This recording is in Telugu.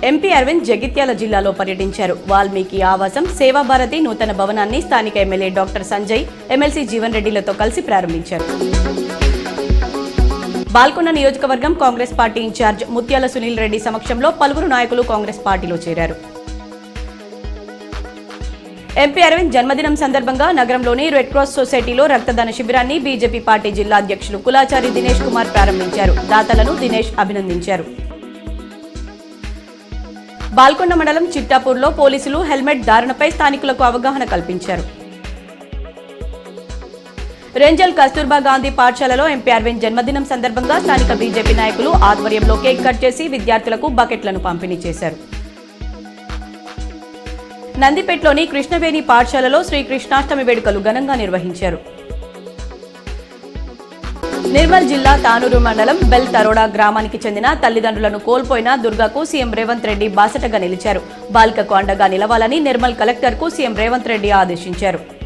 ఎంపీ అరవింద్ జగిత్యాల జిల్లాలో పర్యటించారు. వాల్మీకి ఆవాసం సేవాభారతి నూతన భవనాన్ని స్థానిక MLA doctor Sanjay, MLC Jeevan రెడ్డిలతో కలిసి ప్రారంభించారు. బాల్కొండ నియోజకవర్గం కాంగ్రెస్ పార్టీ ఇన్ఛార్జ్ ముత్యాల సునీల్ రెడ్డి సమక్షంలో పలువురు నాయకులు కాంగ్రెస్ పార్టీలో చేరారు. ఎంపీ అరవింద్ జన్మదినం సందర్భంగా నగరంలోని రెడ్ క్రాస్ సొసైటీలో రక్తదాన శిబిరాన్ని బీజేపీ పార్టీ జిల్లా అధ్యక్షులు కులాచారి దినేష్ కుమార్ ప్రారంభించారు. దాతలను దినేష్ అభినందించారు. బాల్కొండ మండలం చిట్టాపూర్లో పోలీసులు హెల్మెట్ ధారణపై స్థానికులకు అవగాహన కల్పించారు. రెంజల్ కస్తూర్బా గాంధీ పాఠశాలలో ఎంపీ అరవింద్ జన్మదినం సందర్భంగా స్థానిక బీజేపీ నాయకులు ఆధ్వర్యంలో కేక్ కట్ చేసి విద్యార్థులకు బకెట్లను పంపిణీ చేశారు. నందిపేటలోని కృష్ణవేణి పాఠశాలలో శ్రీకృష్ణాష్టమి వేడుకలు ఘనంగా నిర్వహించారు. నిర్మల్ జిల్లా తానూరు మండలం బెల్ తరోడా గ్రామానికి చెందిన తల్లిదండ్రులను కోల్పోయిన దుర్గకు సీఎం రేవంత్ రెడ్డి బాసటగా నిలిచారు. బాలికకు అండగా నిలవాలని నిర్మల్ కలెక్టర్కు సీఎం రేవంత్ రెడ్డి ఆదేశించారు.